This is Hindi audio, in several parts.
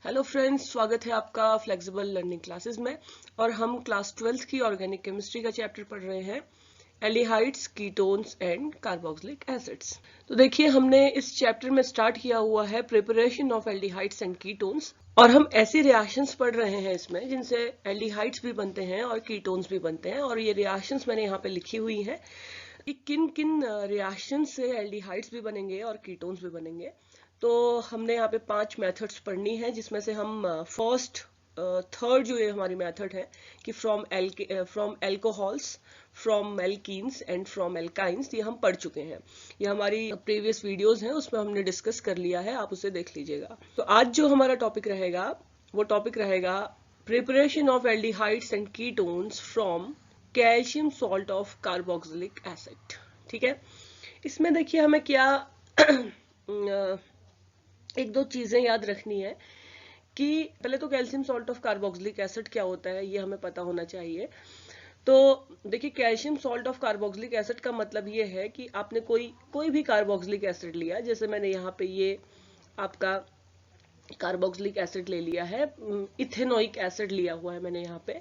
हेलो फ्रेंड्स, स्वागत है आपका फ्लेक्सिबल लर्निंग क्लासेस में। और हम क्लास 12th की ऑर्गेनिक केमिस्ट्री का चैप्टर पढ़ रहे हैं, aldehydes, ketones and carboxylic acids. तो देखिए, हमने इस चैप्टर में स्टार्ट किया हुआ है preparation of aldehydes and ketones, और हम ऐसी रिएक्शंस पढ़ रहे हैं इसमें जिनसे एल्डिहाइड्स भी बनते हैं और कीटोन्स भी बनते हैं। और ये रिएक्शंस मैंने यहाँ पे लिखी हुई हैं कि किन किन रिएक्शन से एल्डिहाइड्स भी बनेंगे और कीटोन्स भी बनेंगे। तो हमने यहाँ पे 5 मेथड्स पढ़नी है, जिसमें से हम फर्स्ट थर्ड जो ये हमारी मेथड है कि from alcohols, from alkenes and from alkynes, ये हम पढ़ चुके हैं। ये हमारी प्रीवियस वीडियोस हैं, उसमें हमने डिस्कस कर लिया है, आप उसे देख लीजिएगा। तो आज जो हमारा टॉपिक रहेगा वो टॉपिक रहेगा preparation of aldehydes and ketones from calcium salt of carboxylic acid. ठीक है, इसमें देखिए हमें क्या एक दो चीजें याद रखनी है कि पहले तो calcium salt of carboxylic acid क्या होता है ये हमें पता होना चाहिए। तो देखिए, calcium salt of carboxylic acid का मतलब ये है कि आपने कोई भी कार्बोक्सिलिक एसिड लिया, जैसे मैंने यहाँ पे ये आपका कार्बोक्सिलिक एसिड ले लिया है, इथेनोइक एसिड लिया हुआ है मैंने यहाँ पे।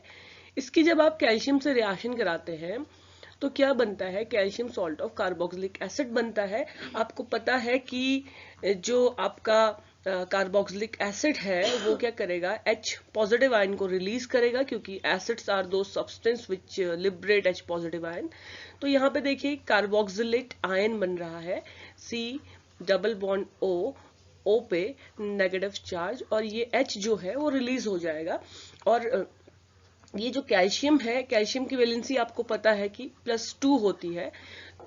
इसकी जब आप कैल्शियम से रिएक्शन कराते हैं तो क्या बनता है, calcium salt of carboxylic acid बनता है। आपको पता है कि जो आपका कार्बोक्सिलिक एसिड है वो क्या करेगा, H पॉजिटिव आयन को रिलीज करेगा, क्योंकि एसिड्स आर दो substance which liberate H positive ion. तो यहाँ पे देखिए कार्बोक्सिलेट आयन बन रहा है, C डबल बॉन्ड O पे नेगेटिव चार्ज, और ये H जो है वो रिलीज हो जाएगा। और ये जो कैल्शियम है, कैल्शियम की वैलेंसी आपको पता है कि +2 होती है।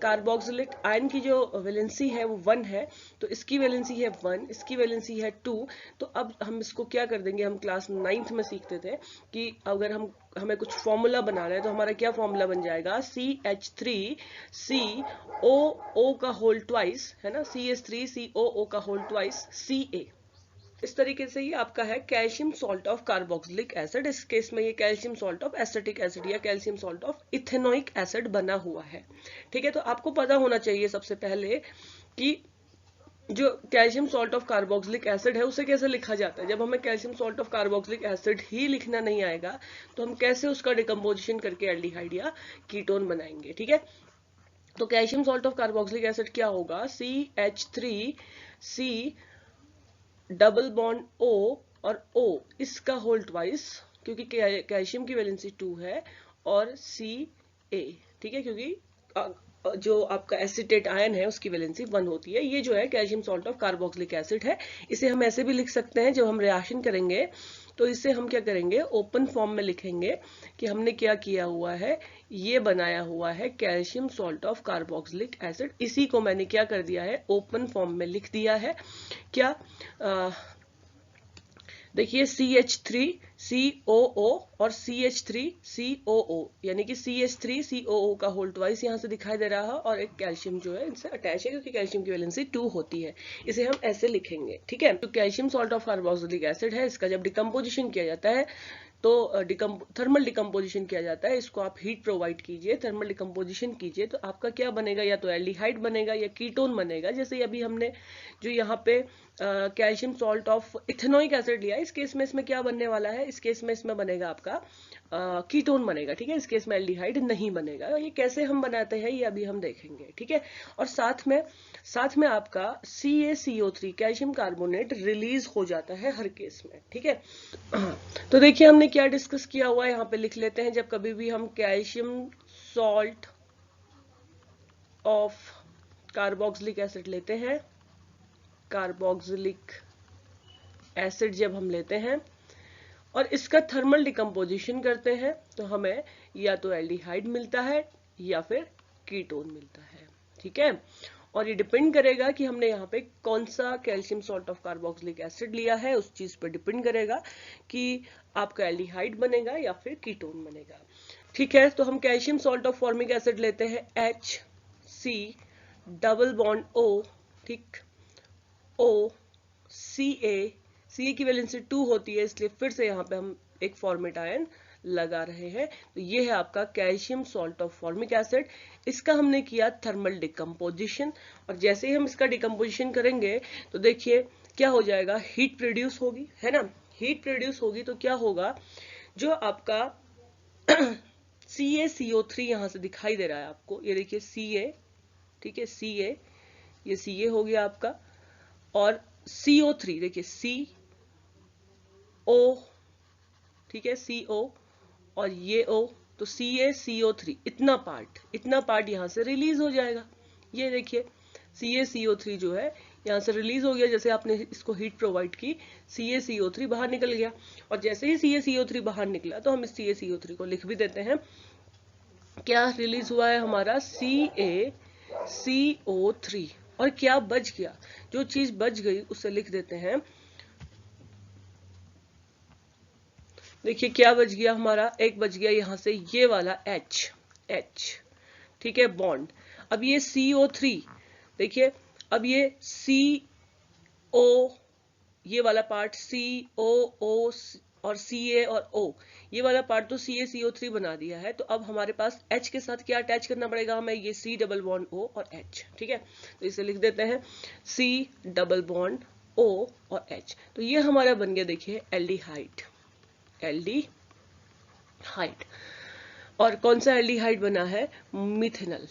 कार्बोक्सिलिक आयन की जो वैलेंसी है वो 1 है, तो इसकी वैलेंसी है 1, इसकी वैलेंसी है 2। तो अब हम इसको क्या कर देंगे, हम क्लास 9th में सीखते थे कि अगर हमें कुछ फॉर्मूला बनाना है तो हमारा क्या फॉर्मूला बन जाएगा, CH3COO का होल ट्वाइस, है ना, CH3COO का होल ट्वाइस Ca। इस तरीके से ये आपका है calcium salt of carboxylic acid. इस केस में ये calcium salt of acetic acid या calcium salt of ethanoic acid बना हुआ है। ठीक है, तो आपको पता होना चाहिए सबसे पहले कि जो calcium salt of carboxylic acid है उसे कैसे लिखा जाता है। जब हमें calcium salt of carboxylic acid ही लिखना नहीं आएगा तो हम कैसे उसका डिकम्पोजिशन करके एल्डिहाइड या कीटोन बनाएंगे। ठीक है, तो calcium salt of carboxylic acid क्या होगा, CH3C डबल बॉन्ड O और O इसका होल ट्वाइस, क्योंकि कैल्शियम की वैलेंसी 2 है, और Ca। ठीक है, क्योंकि जो आपका एसिटेट आयन है उसकी वैलेंसी 1 होती है। ये जो है calcium salt of carboxylic acid है। इसे हम ऐसे भी लिख सकते हैं, जब हम रिएक्शन करेंगे तो इसे हम क्या करेंगे, ओपन फॉर्म में लिखेंगे कि हमने क्या किया हुआ है, ये बनाया हुआ है calcium salt of carboxylic acid. इसी को मैंने क्या कर दिया है, ओपन फॉर्म में लिख दिया है। क्या देखिए, CH3COO और CH3COO, यानी कि CH3COO का होल ट्वाइस यहाँ से दिखाई दे रहा है, और एक कैल्शियम जो है इनसे अटैच है, क्योंकि कैल्शियम की वैलेंसी 2 होती है। इसे हम ऐसे लिखेंगे। ठीक है, तो calcium salt of carboxylic acid है, इसका जब डिकम्पोजिशन किया जाता है तो थर्मल डिकम्पोजिशन किया जाता है। इसको आप हीट प्रोवाइड कीजिए, थर्मल डिकम्पोजिशन कीजिए, तो आपका क्या बनेगा, या तो एल्डिहाइड बनेगा या कीटोन बनेगा। जैसे अभी हमने जो यहाँ पे calcium salt of ethanoic acid लिया, इस केस में इसमें क्या बनने वाला है, इस केस में इसमें बनेगा आपका कीटोन बनेगा। ठीक है, इस केस में एल्डिहाइड नहीं बनेगा। ये कैसे हम बनाते हैं ये अभी हम देखेंगे। ठीक है, और साथ में आपका CaCO3 कैल्शियम कार्बोनेट रिलीज हो जाता है हर केस में। ठीक है, तो देखिए हमने क्या डिस्कस किया हुआ है, यहाँ पे लिख लेते हैं। जब कभी भी हम calcium salt of carboxylic acid लेते हैं, कार्बोक्सिलिक एसिड जब हम लेते हैं और इसका थर्मल डिकम्पोजिशन करते हैं, तो हमें या तो एल्डिहाइड मिलता है या फिर कीटोन मिलता है। ठीक है, और ये डिपेंड करेगा कि हमने यहाँ पे कौन सा calcium salt of carboxylic acid लिया है, उस चीज पर डिपेंड करेगा कि आपका एल्डिहाइड बनेगा या फिर कीटोन बनेगा। ठीक है, तो हम calcium salt of formic acid लेते हैं, HC डबल बॉन्ड O, ठीक, O Ca की वैलेंसी 2 होती है, इसलिए फिर से यहाँ पे हम एक फॉर्मेट आयन लगा रहे हैं। तो ये है आपका calcium salt of formic acid. इसका हमने किया थर्मल डिकम्पोजिशन, और जैसे ही हम इसका डिकम्पोजिशन करेंगे तो देखिए क्या हो जाएगा, हीट प्रोड्यूस होगी, है ना। हीट प्रोड्यूस होगी तो क्या होगा, जो आपका CaCO3 यहां से दिखाई दे रहा है आपको, ये देखिए Ca, ठीक है, Ca, ये Ca हो गया आपका, और CO3 देखिए CO, ठीक है, CO और ये O, तो CaCO3 इतना पार्ट यहां से रिलीज हो जाएगा। ये देखिए CaCO3 जो है यहां से रिलीज हो गया, जैसे आपने इसको हीट प्रोवाइड की, CaCO3 बाहर निकल गया, और जैसे ही CaCO3 बाहर निकला तो हम इस CaCO3 को लिख भी देते हैं। क्या रिलीज हुआ है हमारा, CaCO3, और क्या बच गया, जो चीज बच गई उसे लिख देते हैं। देखिए क्या बच गया हमारा, एक बच गया यहां से ये वाला H, ठीक है, बॉन्ड। अब ये CO3 देखिए, अब ये CO, ये वाला पार्ट COO और Ca और O, ये वाला पार्ट तो CaCO3 बना दिया है, तो अब हमारे पास H के साथ क्या अटैच करना पड़ेगा हमें, ये C डबल बॉन्ड O और H, ठीक है। तो इसे लिख देते हैं C डबल बॉन्ड O और H। तो ये हमारा बन गया देखिए एल्डिहाइड। और कौन सा एल्डिहाइड बना है, मिथेनल।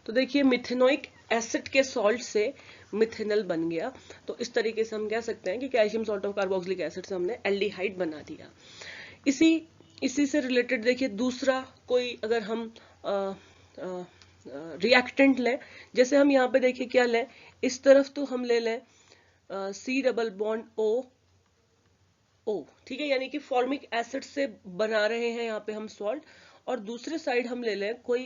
तो देखिए मिथेनोइक एसिड के सॉल्ट से मिथेनल बन गया। तो इस तरीके से हम कह सकते हैं कि calcium salt of carboxylic acid से हमने एल्डिहाइड बना दिया। इसी से रिलेटेड देखिए दूसरा कोई अगर हम रिएक्टेंट लें, जैसे हम यहाँ पे देखिए क्या लें, इस तरफ तो हम ले लें C डबल बॉन्ड O, ठीक है, यानी कि फॉर्मिक एसिड से बना रहे हैं यहाँ पे हम सॉल्ट, और दूसरे साइड हम ले लें कोई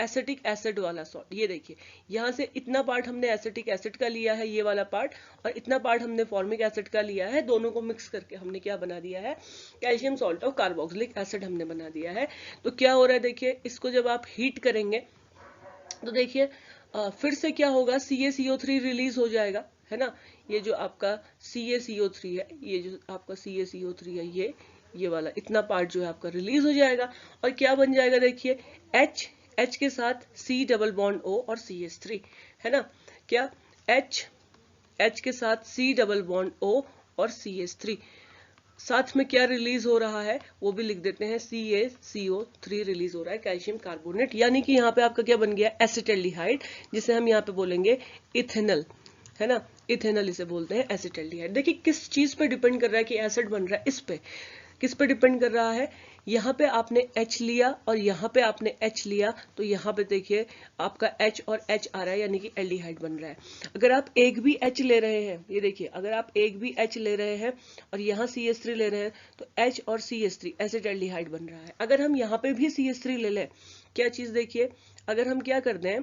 एसिटिक एसिड वाला सॉल्ट। ये देखिए यहाँ से इतना पार्ट हमने एसिटिक एसिड का लिया है, ये वाला पार्ट, और इतना पार्ट हमने फॉर्मिक एसिड का लिया है, दोनों को मिक्स करके हमने क्या बना दिया है, calcium salt of carboxylic acid हमने बना दिया है। तो क्या हो रहा है देखिए, इसको जब आप हीट करेंगे तो देखिए फिर से क्या होगा, CaCO3 रिलीज हो जाएगा, है ना। ये जो आपका CaCO3 है, ये जो आपका CaCO3 है, ये वाला इतना पार्ट जो है आपका रिलीज हो जाएगा, और क्या बन जाएगा देखिए H के साथ C डबल बॉन्ड O और CH3, है ना। क्या H के साथ C डबल बॉन्ड O और CH3, साथ में क्या रिलीज हो रहा है वो भी लिख देते हैं, CaCO3 रिलीज हो रहा है, कैल्शियम कार्बोनेट, यानी कि यहाँ पे आपका क्या बन गया, एसिटल्डिहाइड, जिसे हम यहाँ पे बोलेंगे इथेनल, है ना। इथेनल इसे बोलते हैं, एसिटल्डिहाइड। देखिए किस चीज पे डिपेंड कर रहा है कि एसिड बन रहा है, इस पे किस पे डिपेंड कर रहा है, यहाँ पे आपने H लिया और यहाँ पे आपने H लिया, तो यहाँ पे देखिए आपका H और H आ रहा है, यानी कि एल्डिहाइड बन रहा है। अगर आप एक भी H ले रहे हैं, ये देखिए अगर आप एक भी H ले रहे हैं और यहाँ CH3 ले रहे हैं, तो H और CH3 एसिटल्डिहाइड बन रहा है। अगर हम यहाँ पे भी CH3 ले लें, क्या चीज देखिए, अगर हम क्या कर दें,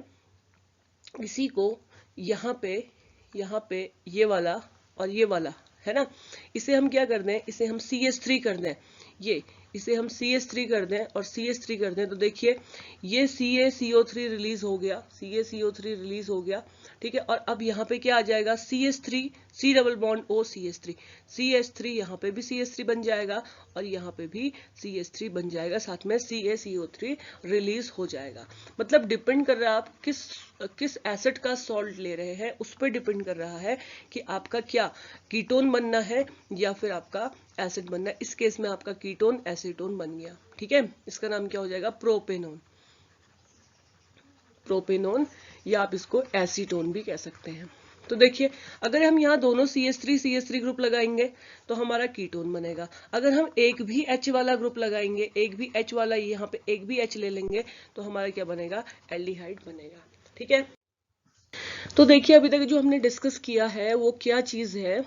इसी को यहाँ पे ये वाला और ये वाला, है ना, इसे हम क्या कर दें, इसे हम CH3 कर दें, इसे हम CH3 कर दें और CH3 कर दें, तो देखिए ये CaCO3 रिलीज हो गया, CaCO3 रिलीज हो गया, ठीक है। और अब यहाँ पे क्या आ जाएगा, CH3, C double bond O CH3 यहाँ पे भी CH3 बन जाएगा और यहाँ पे भी CH3 बन जाएगा, साथ में CaCO3 रिलीज हो जाएगा। मतलब डिपेंड कर रहा है आप किस एसिड का सॉल्ट ले रहे हैं, उस पर डिपेंड कर रहा है कि आपका क्या कीटोन बनना है या फिर आपका एसिड बनना है। इस केस में आपका कीटोन एसीटोन बन गया, ठीक है। इसका नाम क्या हो जाएगा, प्रोपेनोन, या आप इसको एसीटोन भी कह सकते हैं। तो देखिए अगर हम यहाँ दोनों CH3 ग्रुप लगाएंगे तो हमारा कीटोन बनेगा। अगर हम एक भी H वाला ग्रुप लगाएंगे, एक भी H वाला, यहाँ पे एक भी H ले लेंगे, तो हमारा क्या बनेगा, एल्डिहाइड बनेगा, ठीक है। तो देखिए अभी तक जो हमने डिस्कस किया है वो क्या चीज है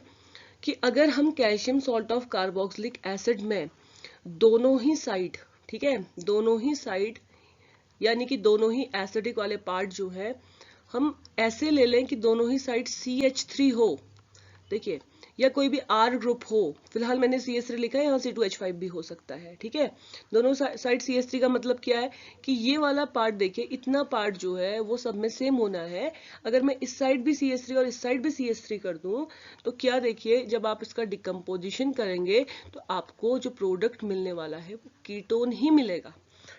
कि अगर हम calcium salt of carboxylic acid में दोनों ही साइड, ठीक है, दोनों ही साइड यानी कि दोनों ही एसिडिक वाले पार्ट जो है हम ऐसे ले लें कि दोनों ही साइड CH3 हो, देखिए, या कोई भी R ग्रुप हो, फिलहाल मैंने CH3 लिखा है, यहाँ C2H5 भी हो सकता है, ठीक है। दोनों साइड CH3 का मतलब क्या है कि ये वाला पार्ट देखिए, इतना पार्ट जो है वो सब में सेम होना है। अगर मैं इस साइड भी CH3 और इस साइड भी CH3 कर दूं तो क्या देखिए, जब आप इसका डिकम्पोजिशन करेंगे तो आपको जो प्रोडक्ट मिलने वाला है वो कीटोन ही मिलेगा,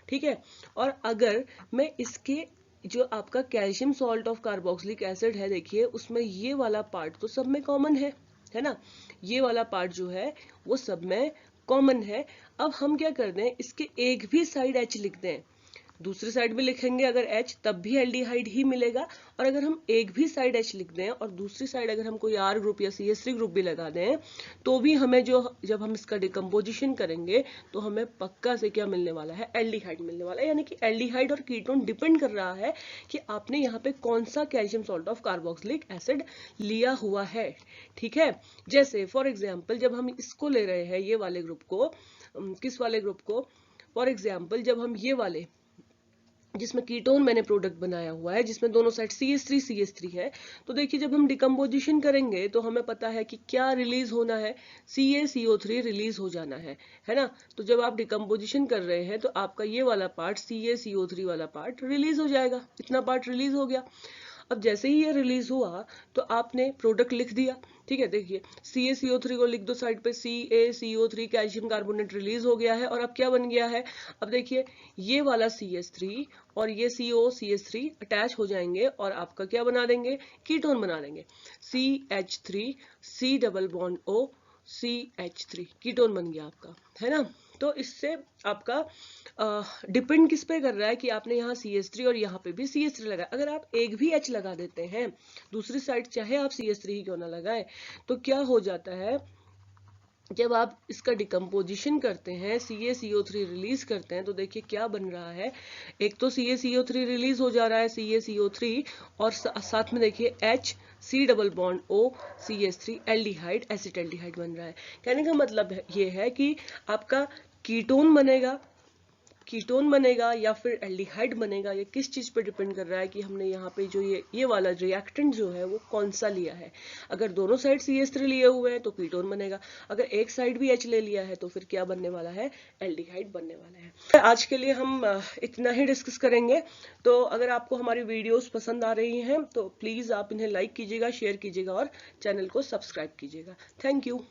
ठीक है। और अगर मैं इसके जो आपका calcium salt of carboxylic acid है, देखिए उसमें ये वाला पार्ट तो सब में कॉमन है ना, ये वाला पार्ट जो है वो सब में कॉमन है। अब हम क्या कर दें, इसके एक भी साइड H लिख दें, दूसरी साइड भी लिखेंगे अगर H, तब भी एल्डिहाइड ही मिलेगा। और अगर हम एक भी साइड H लिख दें और दूसरी साइड अगर हम कोई R ग्रुप या CH3 ग्रुप भी लगा दें, तो भी हमें जो, जब हम इसका डिकम्पोजिशन करेंगे तो हमें पक्का से क्या मिलने वाला है, एल्डिहाइड मिलने वाला है। यानी कि एल्डिहाइड और कीटोन डिपेंड कर रहा है कि आपने यहाँ पे कौन सा calcium salt of carboxylic acid लिया हुआ है। ठीक है, जैसे फॉर एग्जाम्पल जब हम इसको ले रहे हैं, ये वाले ग्रुप को, किस वाले ग्रुप को, फॉर एग्जाम्पल जब हम ये वाले, जिसमें कीटोन मैंने प्रोडक्ट बनाया हुआ है, जिसमें दोनों साइड CH3 है, तो देखिए जब हम डिकम्पोजिशन करेंगे तो हमें पता है कि क्या रिलीज होना है, CaCO3 रिलीज हो जाना है ना। तो जब आप डिकम्पोजिशन कर रहे हैं तो आपका ये वाला पार्ट CaCO3 वाला पार्ट रिलीज हो जाएगा, इतना पार्ट रिलीज हो गया। अब जैसे ही ये रिलीज हुआ तो आपने प्रोडक्ट लिख दिया। ठीक है, देखिए CaCO3 को लिख दो साइड पे, CaCO3 कैल्शियम कार्बोनेट रिलीज हो गया है। और अब क्या बन गया है, अब देखिए ये वाला CH3 और ये COCH3 अटैच हो जाएंगे और आपका क्या बना देंगे, कीटोन बना देंगे, CH3 C double bond O CH3 ketone बन गया आपका, है ना। तो इससे आपका डिपेंड किस पे कर रहा है कि आपने यहाँ CH3 और यहाँ पे भी CH3 लगाया। अगर आप एक भी H लगा देते हैं दूसरी साइड, चाहे आप CH3 ही क्यों ना लगाए, तो क्या हो जाता है, जब आप इसका डिकम्पोजिशन करते हैं, CaCO3 रिलीज करते हैं, तो देखिए क्या बन रहा है, एक तो CaCO3 रिलीज हो जा रहा है, CaCO3, और साथ में देखिए H C double bond O CH3 aldehyde, acetaldehyde बन रहा है। कहने का मतलब ये है कि आपका कीटोन बनेगा या फिर एल्डिहाइड बनेगा, ये किस चीज पे डिपेंड कर रहा है कि हमने यहाँ पे जो ये वाला रिएक्टेंट जो है वो कौन सा लिया है। अगर दोनों साइड CH3 लिए हुए हैं तो कीटोन बनेगा, अगर एक साइड भी H ले लिया है तो फिर क्या बनने वाला है, एल्डिहाइड बनने वाला है। आज के लिए हम इतना ही डिस्कस करेंगे। तो अगर आपको हमारी वीडियोस पसंद आ रही हैं तो प्लीज आप इन्हें लाइक कीजिएगा, शेयर कीजिएगा और चैनल को सब्सक्राइब कीजिएगा। Thank you.